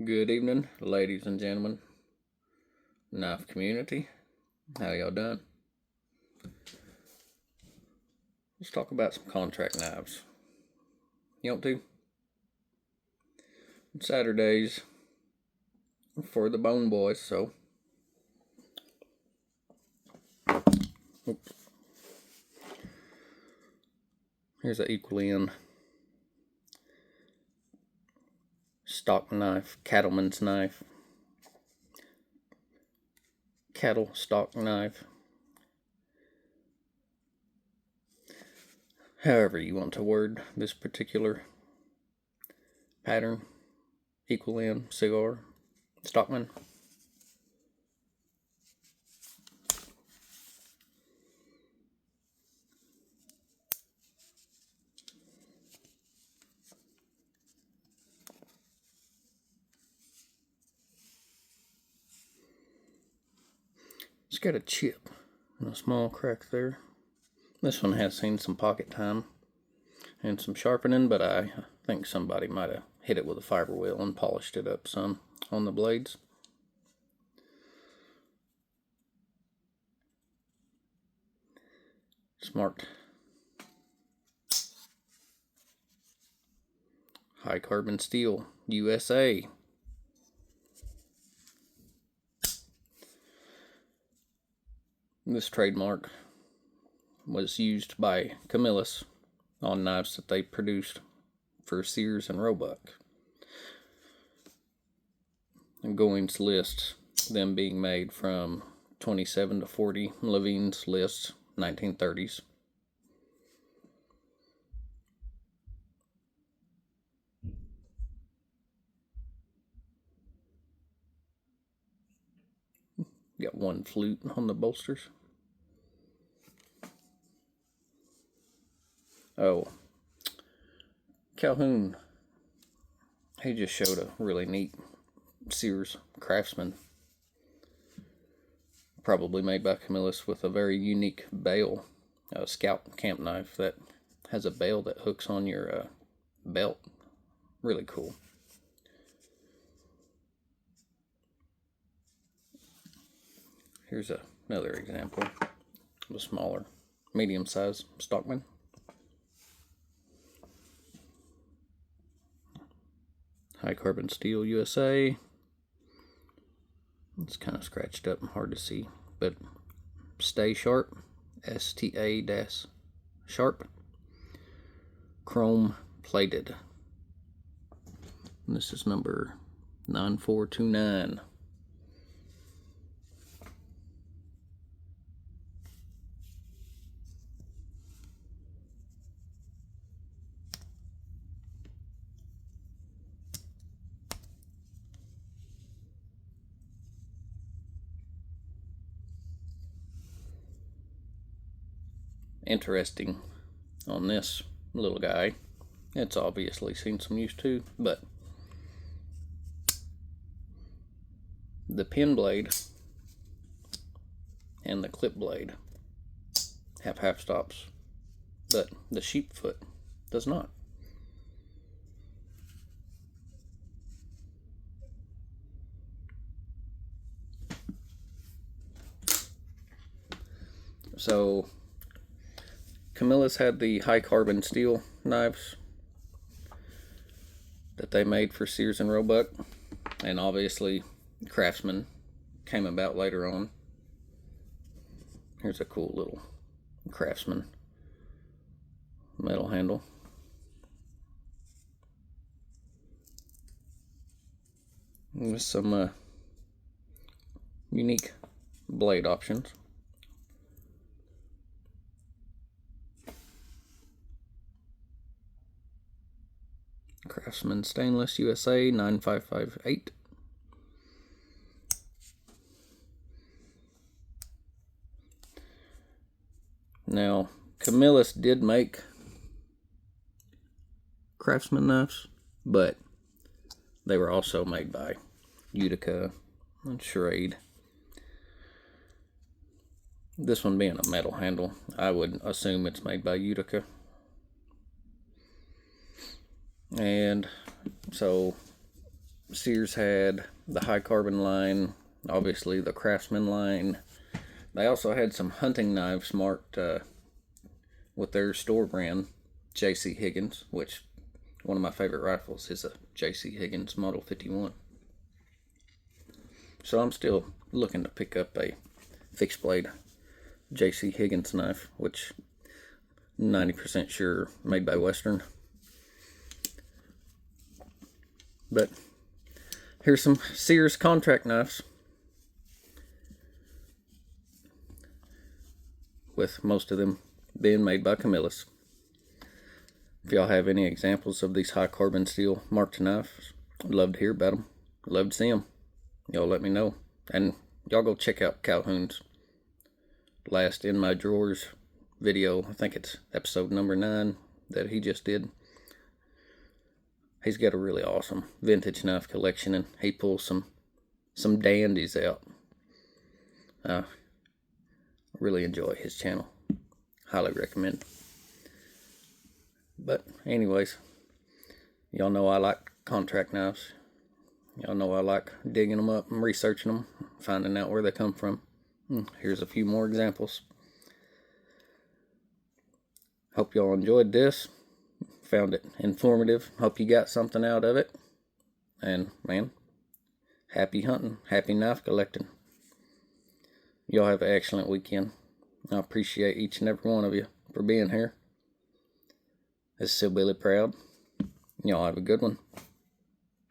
Good evening, ladies and gentlemen, knife community. How y'all doing? Let's talk about some contract knives. You want to? Saturdays for the Bone Boys, so. Oops. Here's an equally in stock knife, cattleman's knife, cattle stock knife. However you want to word this particular pattern, equal in, cigar, stockman. It's got a chip and a small crack there. This one has seen some pocket time and some sharpening, but I think somebody might have hit it with a fiber wheel and polished it up some on the blades. It's marked high carbon steel, USA. This trademark was used by Camillus on knives that they produced for Sears and Roebuck. And Going's lists them being made from 27 to 40. Levine's list 1930s. Got one flute on the bolsters. Oh, Calhoun, he just showed a really neat Sears Craftsman, probably made by Camillus, with a very unique bail, a scout camp knife that has a bail that hooks on your belt. Really cool. Here's another example of a smaller, medium-sized stockman. High carbon steel, USA. It's kind of scratched up and hard to see, but Stay Sharp, STA-Sharp, chrome plated. And this is number 9429. Interesting on this little guy, it's obviously seen some use too, but the pin blade and the clip blade have half stops, but the sheep foot does not. So Camillus had the high carbon steel knives that they made for Sears and Roebuck, and obviously Craftsman came about later on. Here's a cool little Craftsman metal handle. With some unique blade options. Craftsman Stainless, USA 9558. Now, Camillus did make Craftsman knives, but they were also made by Utica and Schrade. This one being a metal handle, I would assume it's made by Utica. And so Sears had the high carbon line, obviously the Craftsman line. They also had some hunting knives marked with their store brand, J.C. Higgins, which one of my favorite rifles is a J.C. Higgins Model 51. So I'm still looking to pick up a fixed blade J.C. Higgins knife, which I'm 90% sure made by Western. But here's some Sears contract knives, with most of them being made by Camillus. If y'all have any examples of these high carbon steel marked knives, I'd love to hear about them. I'd love to see them. Y'all let me know. And y'all go check out Calhoun's last In My Drawers video. I think it's episode number 9 that he just did. He's got a really awesome vintage knife collection, and he pulls some dandies out. I really enjoy his channel. Highly recommend. But anyways, y'all know I like contract knives. Y'all know I like digging them up and researching them, finding out where they come from. Here's a few more examples. Hope y'all enjoyed this. Found it informative. Hope you got something out of it. And man, happy hunting, happy knife collecting. Y'all have an excellent weekend. I appreciate each and every one of you for being here. This is Hillbilly Proud. Y'all have a good one.